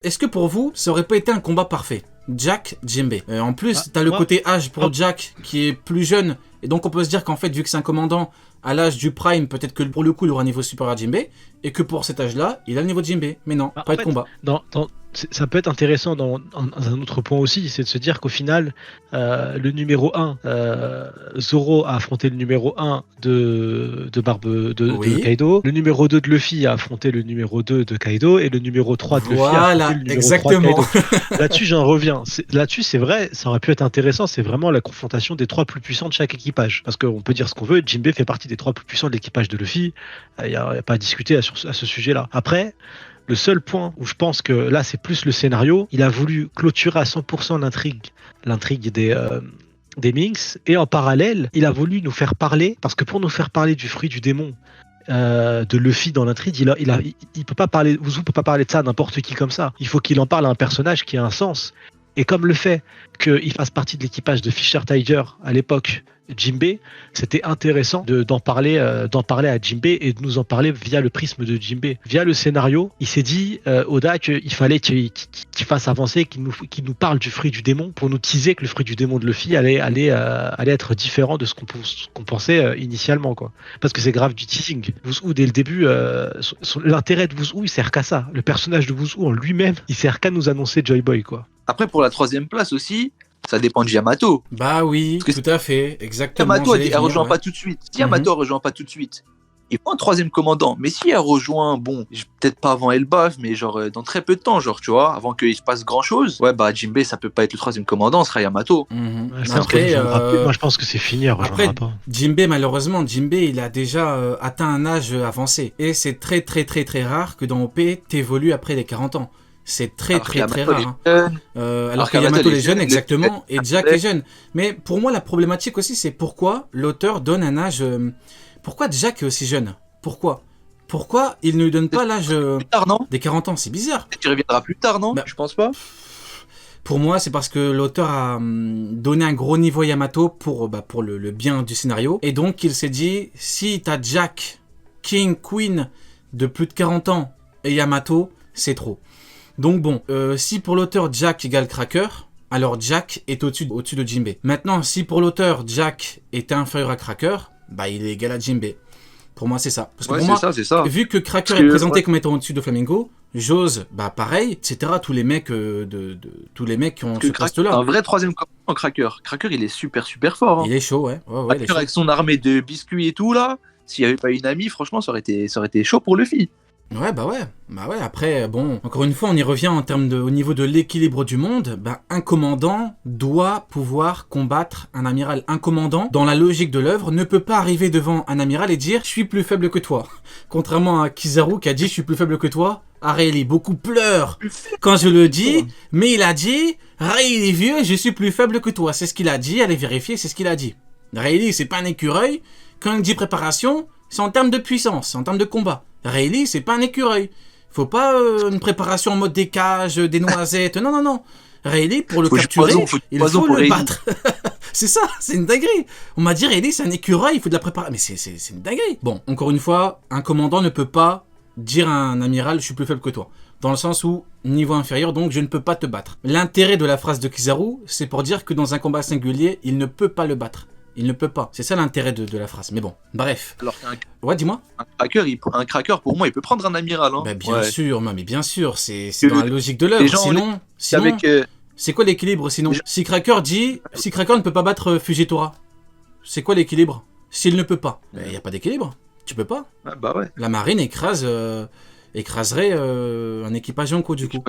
Est-ce que pour vous, ça aurait pas été un combat parfait? Jack, Jinbei. En plus, t'as le côté âge pour Jack qui est plus jeune. Et donc on peut se dire qu'en fait, vu que c'est un commandant à l'âge du prime, peut-être que pour le coup, il aura un niveau supérieur à Jinbei. Et que pour cet âge-là, il a le niveau de Jinbei. Mais non, pas de combat. Ça peut être intéressant dans un autre point aussi, c'est de se dire qu'au final, le numéro 1, Zoro a affronté le numéro 1 de Kaido, le numéro 2 de Luffy a affronté le numéro 2 de Kaido, et le numéro 3 de Luffy a affronté le numéro 3 de Kaido. Là-dessus, j'en reviens. Là-dessus, c'est vrai, ça aurait pu être intéressant, c'est vraiment la confrontation des 3 plus puissants de chaque équipage. Parce qu'on peut dire ce qu'on veut, Jinbei fait partie des 3 plus puissants de l'équipage de Luffy, il n'y a pas à discuter à ce sujet-là. Après, le seul point où je pense que là, c'est plus le scénario, il a voulu clôturer à 100% l'intrigue des Minx, et en parallèle, il a voulu nous faire parler, parce que pour nous faire parler du fruit du démon de Luffy dans l'intrigue, il peut pas parler, Uzu peut pas parler de ça à n'importe qui comme ça. Il faut qu'il en parle à un personnage qui a un sens. Et comme le fait qu'il fasse partie de l'équipage de Fisher Tiger à l'époque, Jinbei, c'était intéressant d'en parler à Jinbei et de nous en parler via le prisme de Jinbei. Via le scénario, il s'est dit, Oda, qu'il fallait qu'il fasse avancer, qu'il nous parle du fruit du démon pour nous teaser que le fruit du démon de Luffy allait être différent de ce qu'on pensait initialement, quoi. Parce que c'est grave du teasing. Wuzhu, dès le début, l'intérêt de Wuzhu, il sert qu'à ça. Le personnage de Wuzhu en lui-même, il sert qu'à nous annoncer Joy Boy, quoi. Après, pour la 3e place aussi, ça dépend de Yamato. Bah oui, tout à fait, exactement. Yamato, elle rejoint pas tout de suite. Si Yamato rejoint pas tout de suite, il faut un 3e commandant. Mais si elle rejoint, bon, peut-être pas avant Elbaf, mais genre dans très peu de temps, genre, tu vois, avant qu'il se passe grand chose, ouais, bah Jinbei, ça peut pas être le 3e commandant, ce sera Yamato. Après, moi, je pense que c'est fini, après, Jinbei, malheureusement, il a déjà atteint un âge avancé. Et c'est très, très, très, très rare que dans OP, t'évolues après les 40 ans. C'est très, très, très rare. Alors que Yamato est jeune, exactement, et Jack est jeune. Mais pour moi, la problématique aussi, c'est pourquoi l'auteur donne un âge... Pourquoi Jack est aussi jeune? Pourquoi il ne lui donne pas l'âge des 40 ans? C'est bizarre. Tu reviendras plus tard, non? Je pense pas. Pour moi, c'est parce que l'auteur a donné un gros niveau à Yamato pour le bien du scénario. Et donc, il s'est dit, si t'as Jack, King, Queen de plus de 40 ans et Yamato, c'est trop. Donc bon, si pour l'auteur Jack égale Cracker, alors Jack est au-dessus de Jinbei. Maintenant, si pour l'auteur Jack est inférieur à Cracker, bah il est égal à Jinbei. Pour moi, c'est ça. Parce que pour moi, vu que Cracker est présenté comme étant au-dessus de Flamingo, Jose, bah pareil, etc. Tous les mecs tous les mecs qui ont ce poste-là. Un vrai 3e commandant, Cracker. Cracker, il est super fort. Hein. Il est chaud, ouais. Il est chaud. Avec son armée de biscuits et tout là, s'il n'y avait pas une amie, franchement, ça aurait été chaud pour Luffy. Ouais, bah ouais, après, bon, encore une fois, on y revient en termes au niveau de l'équilibre du monde, un commandant doit pouvoir combattre un amiral. Un commandant, dans la logique de l'œuvre, ne peut pas arriver devant un amiral et dire « je suis plus faible que toi ». Contrairement à Kizaru qui a dit « je suis plus faible que toi », Rayleigh, beaucoup pleure quand je le dis, mais il a dit « Rayleigh est vieux, je suis plus faible que toi ». C'est ce qu'il a dit, allez vérifier, c'est ce qu'il a dit. Rayleigh, c'est pas un écureuil, quand il dit préparation, c'est en termes de puissance, c'est en termes de combat. Rayleigh, c'est pas un écureuil. Faut pas une préparation en mode des cages, des noisettes. Non. Rayleigh, pour le capturer, il faut le battre. C'est ça, c'est une dinguerie. On m'a dit Rayleigh, c'est un écureuil, il faut de la préparation. Mais c'est une dinguerie. Bon, encore une fois, un commandant ne peut pas dire à un amiral, je suis plus faible que toi. Dans le sens où, niveau inférieur, donc je ne peux pas te battre. L'intérêt de la phrase de Kizaru, c'est pour dire que dans un combat singulier, il ne peut pas le battre. Il ne peut pas. C'est ça l'intérêt de la phrase. Mais bon, bref. Alors ouais, dis-moi. Un cracker, pour moi, il peut prendre un amiral. Hein. Bah, bien sûr, mais bien sûr. C'est dans la logique de l'œuvre. Sinon, c'est quoi l'équilibre sinon? Si Cracker ne peut pas battre Fujitora, c'est quoi l'équilibre? S'il ne peut pas, il n'y a pas d'équilibre. Tu peux pas. Ah, bah ouais. La marine écraserait un équipage Yonko du coup.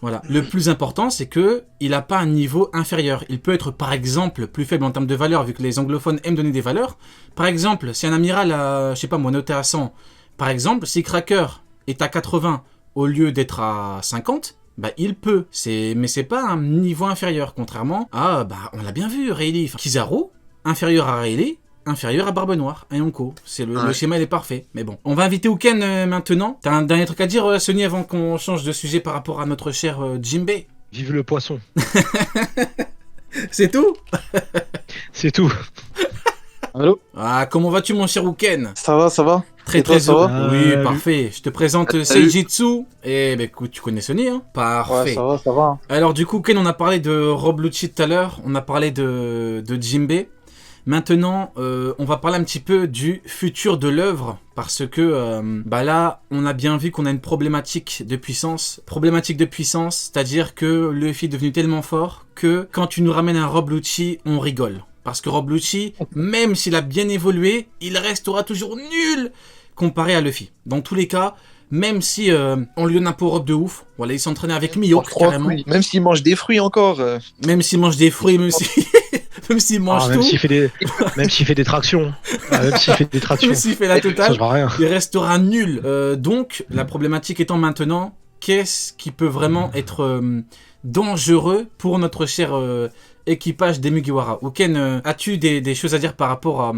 Voilà. Le plus important, c'est que il n'a pas un niveau inférieur. Il peut être, par exemple, plus faible en termes de valeur, vu que les anglophones aiment donner des valeurs. Par exemple, si un amiral, je sais pas moi, noté à 100, par exemple, si Cracker est à 80 au lieu d'être à 50, bah il peut. Mais c'est pas un niveau inférieur, contrairement à, on l'a bien vu, Rayleigh. Kizaru, inférieur à Rayleigh, inférieur à Barbe Noire, un Yonko. Le schéma il est parfait, mais bon. On va inviter Uken maintenant. T'as un dernier truc à dire, Sony, avant qu'on change de sujet par rapport à notre cher Jinbei? Vive le poisson. C'est tout? C'est tout. Allô? Ah, comment vas-tu mon cher Uken? Ça va. Très Et toi, très ça heureux. va Oui, Oui. parfait. Je te présente Salut. Seijitsu. Et bah, écoute, tu connais Sony, hein? Parfait. Ouais, ça va. Alors du coup, Ken, on a parlé de Rob Lucci tout à l'heure. On a parlé de Jinbei. Maintenant, on va parler un petit peu du futur de l'œuvre, parce que bah là, on a bien vu qu'on a une problématique de puissance. Problématique de puissance, c'est-à-dire que Luffy est devenu tellement fort que quand tu nous ramènes un Rob Lucci, on rigole. Parce que Rob Lucci, même s'il a bien évolué, il restera toujours nul comparé à Luffy. Dans tous les cas, même si on lui donne un power-up de ouf, voilà, il s'entraînait avec Mihawk carrément. Fruits. Même s'il mange des fruits encore. Même s'il mange des fruits, même si... même s'il mange Même tout, s'il fait des tractions. Même s'il fait des tractions. même s'il fait la Ça totale, changera rien. il restera nul. Donc, la problématique étant maintenant, qu'est-ce qui peut vraiment être dangereux pour notre cher équipage des Mugiwara? Oken, as-tu des choses à dire par rapport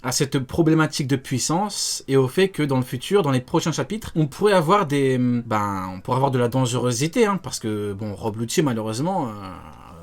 à cette problématique de puissance et au fait que dans le futur, dans les prochains chapitres, on pourrait avoir on pourrait avoir de la dangerosité, hein, parce que bon, Rob Lucci malheureusement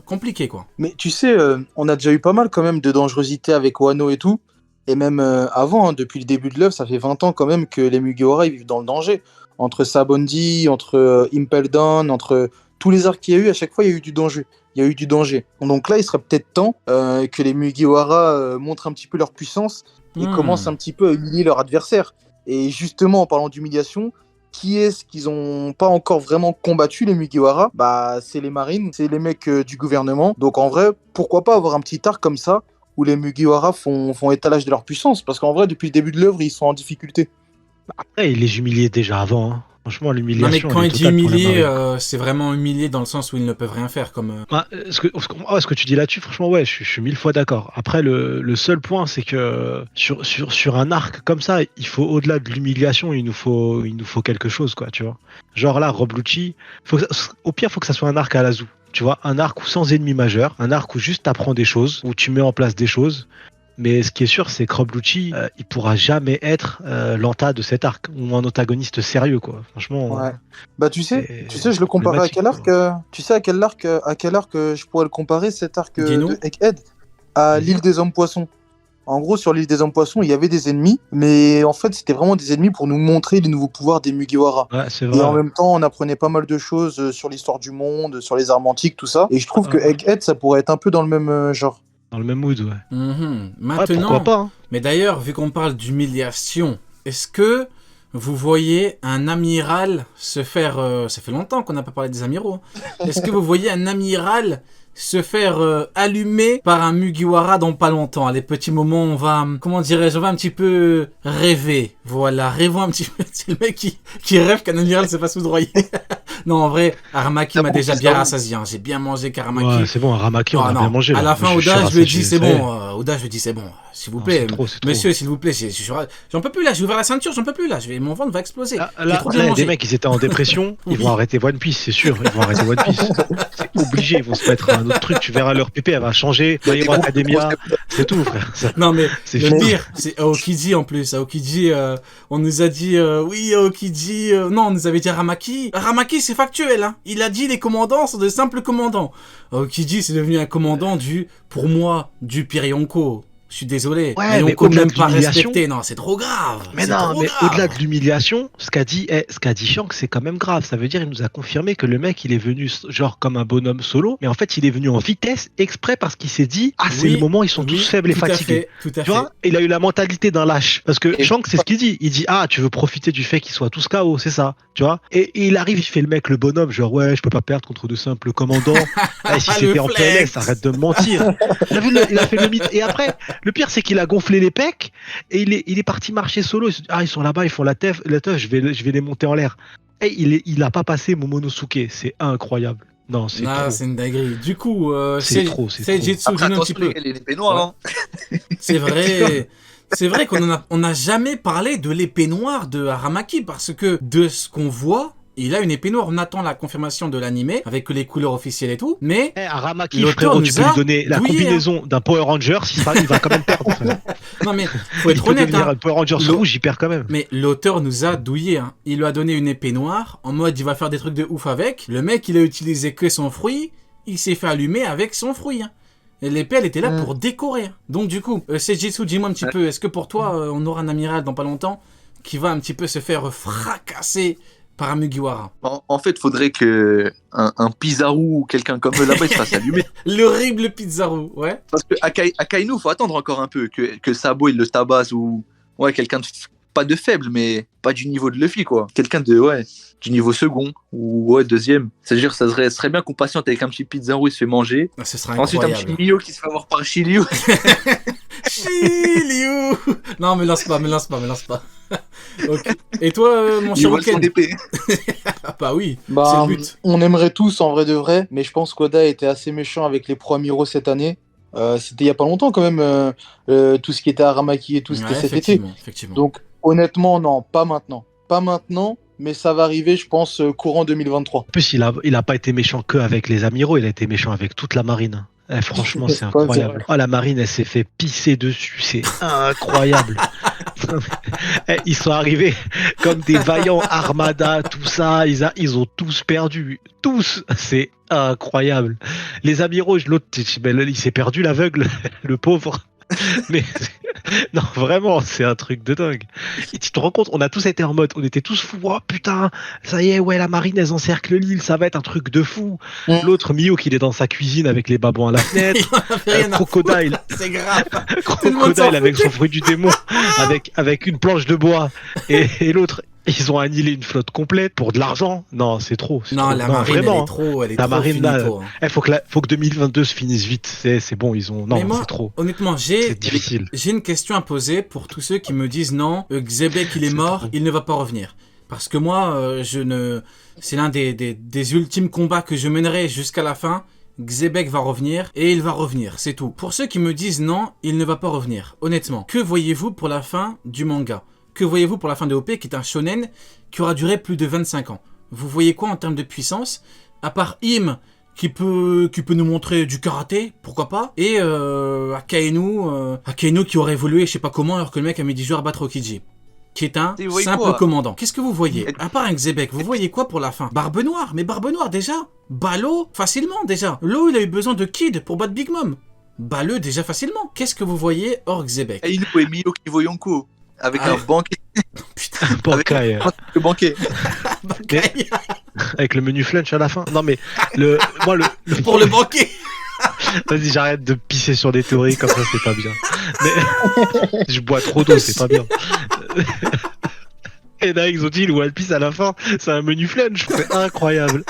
compliqué quoi. Mais tu sais, on a déjà eu pas mal quand même de dangerosité avec Wano et tout. Et même avant, hein, depuis le début de l'œuvre, ça fait 20 ans quand même que les Mugiwara ils vivent dans le danger. Entre Sabondi, entre Impel Down, entre tous les arcs qu'il y a eu, à chaque fois il y a eu du danger. Il y a eu du danger. Donc là, il serait peut-être temps que les Mugiwara montrent un petit peu leur puissance et commencent un petit peu à humilier leur adversaire. Et justement, en parlant d'humiliation, qui est-ce qu'ils ont pas encore vraiment combattu, les Mugiwara? Bah, c'est les marines, c'est les mecs du gouvernement. Donc en vrai, pourquoi pas avoir un petit arc comme ça où les Mugiwara font étalage de leur puissance? Parce qu'en vrai, depuis le début de l'œuvre, ils sont en difficulté. Après, il les humiliait déjà avant. Hein. Franchement, Non mais l'humiliation. quand elle il est dit totale pour les humilié, marines. c'est vraiment humilié dans le sens où ils ne peuvent rien faire comme... Ce que tu dis là-dessus, franchement, ouais, je suis 1000 fois d'accord. Après, le seul point, c'est que sur un arc comme ça, il faut, au-delà de l'humiliation, il nous faut quelque chose, quoi, tu vois. Genre là, Rob Lucci, au pire, faut que ça soit un arc à la Zou. Tu vois, un arc où sans ennemi majeur, un arc où juste t'apprends des choses, où tu mets en place des choses. Mais ce qui est sûr, c'est que Rob Lucci, il pourra jamais être l'anta de cet arc, ou un antagoniste sérieux, quoi. Franchement, Ouais. Bah tu sais, je le comparais à problématique, quel arc quoi. tu sais à quel arc je pourrais le comparer, cet arc Dis-nous. de Egghead? À Vas-y. l'île des hommes poissons. En gros, sur l'île des hommes poissons, il y avait des ennemis, mais en fait, c'était vraiment des ennemis pour nous montrer les nouveaux pouvoirs des Mugiwara. Ouais, c'est Et en vrai. même temps, on apprenait pas mal de choses sur l'histoire du monde, sur les armes antiques, tout ça. Et je trouve que Ouais. Egghead, ça pourrait être un peu dans le même genre. Dans le même mood, ouais. Mhm. Ouais, Maintenant, pourquoi pas, hein. mais d'ailleurs, vu qu'on parle d'humiliation, est-ce que vous voyez un amiral se faire... ça fait longtemps qu'on n'a pas parlé des amiraux. Hein. Est-ce que vous voyez un amiral se faire allumer par un Mugiwara dans pas longtemps? Les petits moments, on va... Comment dirais-je? On va un petit peu rêver. Voilà, rêvons un petit peu. C'est le mec qui rêve qu'un amiral se fasse foudroyer. Non, en vrai, Aramaki m'a déjà bien rassasié. Hein. J'ai bien mangé Karamaki. Ouais, c'est bon, un Ramaki, on Oh a non. bien mangé. À là. la fin, Je suis Oda, je lui ai dit rassasié, c'est ça y est. bon. Oda, je lui ai dit c'est bon. S'il vous Non, plaît, c'est trop, c'est trop. monsieur, s'il vous plaît, j'en peux plus là. J'ai ouvert la ceinture, j'en peux plus là. Mon ventre va exploser. J'ai Là, trop là, bien il y a mangé. des mecs, ils étaient en dépression, Oui. ils vont arrêter One Piece, c'est sûr. Ils vont arrêter One Piece. C'est obligé, ils vont se mettre à un autre truc. Tu verras leur pépé, elle va changer. My Hero Academia, c'est tout, frère. Non mais C'est le fini. pire, c'est Aokiji en plus. Aokiji, on nous a dit oui, Aokiji. Non, on nous avait dit Aramaki. Aramaki, c'est factuel. Hein. Il a dit les commandants sont de simples commandants. Aokiji, c'est devenu un commandant pour moi, du pire Yonko. Je suis désolé. Ouais, mais Yonko au-delà même de pas l'humiliation- respecté. Non, c'est trop grave. Mais C'est non, trop mais grave. au-delà de l'humiliation, ce qu'a dit Shanks, c'est quand même grave. Ça veut dire il nous a confirmé que le mec, il est venu genre comme un bonhomme solo, mais en fait, il est venu en vitesse exprès parce qu'il s'est dit ah c'est Oui, le moment, ils sont tous oui, faibles et tout à fatigués. fait, tout à Tu vois, fait. il a eu la mentalité d'un lâche. Parce que Et- Shanks, c'est ce qu'il dit. Il dit ah tu veux profiter du fait qu'ils soient tous KO, c'est ça. Tu vois. Et il arrive, il fait le mec, le bonhomme, genre ouais, je peux pas perdre contre de simples commandants. Eh, si Le c'était en flex. PLS, arrête de me mentir. T'as vu, il a fait le mythe. Et après, le pire, c'est qu'il a gonflé les pecs et il est parti marcher solo. Il se dit, ah, ils sont là-bas, ils font la teuf, je vais les monter en l'air. Et il a pas passé Momonosuke. C'est incroyable. Non, c'est Ah, trop. c'est une dinguerie. Du coup, C'est trop, c'est trop. Seijitsu, Après, dis-nous un petit attention, peu. l'épée noire. Hein. C'est vrai. C'est vrai on n'a jamais parlé de l'épée noire de Aramaki parce que de ce qu'on voit, il a une épée noire. On attend la confirmation de l'animé avec les couleurs officielles et tout. Mais Eh, Aramaki, l'auteur frérot, nous tu peux a lui donner la douillé, combinaison d'un Power Ranger, il va quand même perdre. frère. non, mais faut Il être peut honnête. devenir Hein. un Power Ranger Le- rouge, il perd quand même. Mais l'auteur nous a douillé. Hein. Il lui a donné une épée noire en mode il va faire des trucs de ouf avec. Le mec, il a utilisé que son fruit. Il s'est fait allumer avec son fruit. Hein. Et l'épée, elle était là pour décorer. Donc du coup, Seijitsu, dis-moi un petit peu, est-ce que pour toi, on aura un amiral dans pas longtemps qui va un petit peu se faire fracasser par un Mugiwara. En fait, faudrait que un Pizarro ou quelqu'un comme eux là-bas il se fasse allumer. L'horrible Pizarro, ouais. Parce que Akainu, faut attendre encore un peu que Sabo il le tabasse ou ouais quelqu'un de pas de faible mais pas du niveau de Luffy quoi. Quelqu'un de ouais du niveau second ou ouais deuxième. C'est-à-dire ça serait bien qu'on patiente avec un petit Pizarro il se fait manger. Ah, ce sera Ensuite un incroyable. petit Mio qui se fait avoir par Shiryu. Shiryu. Non, me lance pas. Ok. Et toi, mon Il cher vole son Weekend? épée. Ah bah oui, c'est Bah, le but. on aimerait tous en vrai de vrai, mais je pense qu'Oda était assez méchant avec les pro Miro cette année. C'était il y a pas longtemps quand même, tout ce qui était Aramaki et tout, c'était Ouais, cet été. effectivement. Donc honnêtement, non, pas maintenant. Pas maintenant, mais ça va arriver, je pense, courant 2023. En plus, il a pas été méchant que avec les amiraux, il a été méchant avec toute la marine. Franchement, c'est Ouais, c'est incroyable. vrai. Oh, la marine, elle s'est fait pisser dessus, c'est incroyable. Ils sont arrivés comme des vaillants armada, tout ça, ils ont tous perdu. Tous, c'est incroyable. Les amiraux, l'autre, il s'est perdu l'aveugle, le pauvre. Mais non, vraiment, c'est un truc de dingue. Et tu te rends compte, on a tous été en mode, on était tous fous. Oh putain, ça y est, ouais, la marine, elles encerclent l'île, ça va être un truc de fou. Mm. L'autre, Mio, qu'il est dans sa cuisine avec les babons à la fenêtre. Il en a fait rien à Crocodile, foutre, c'est grave. Tout le monde s'en Crocodile avec foutait. son fruit du démon, avec une planche de bois. Et l'autre, ils ont annihilé une flotte complète pour de l'argent. Non, c'est trop. c'est Non, trop. la marine, elle vraiment. est trop, elle est La trop marine, là, finito, hein. Faut que 2022 se finisse vite. C'est bon, ils ont. Non, Mais moi, c'est trop. honnêtement, C'est difficile. j'ai une question à poser pour tous ceux qui me disent non, Xebek il est C'est mort, trop. il ne va pas revenir. Parce que moi, c'est l'un des ultimes combats que je mènerai jusqu'à la fin. Xebek va revenir et il va revenir, c'est tout. Pour ceux qui me disent non, il ne va pas revenir, honnêtement, que voyez-vous pour la fin du manga? Que voyez-vous pour la fin de OP qui est un shonen qui aura duré plus de 25 ans? Vous voyez quoi en termes de puissance? À part Im qui peut nous montrer du karaté, pourquoi pas, et Akainu qui aurait évolué je sais pas comment alors que le mec a mis 10 jours à battre Okiji, qui est un Et vous voyez simple quoi commandant. Qu'est-ce que vous voyez? À part un Xebek, vous voyez quoi pour la fin? Barbe Noire, mais Barbe Noire déjà. Balo, facilement déjà. Lo, il a eu besoin de Kid pour battre Big Mom. Bale déjà facilement. Qu'est-ce que vous voyez hors Xebek? Ainu et Mio qui voient Yonko avec Ah un ouais. banquet. Putain, Bankai, Le banquet. Bankai. avec le menu flunch à la fin. Non, mais moi, Pour le banquet. Vas-y, j'arrête de pisser sur des théories comme ça, c'est pas bien. Mais je bois trop d'eau, c'est pas bien. Et là, ils ont dit le One Piece à la fin, c'est un menu flunch, c'est incroyable.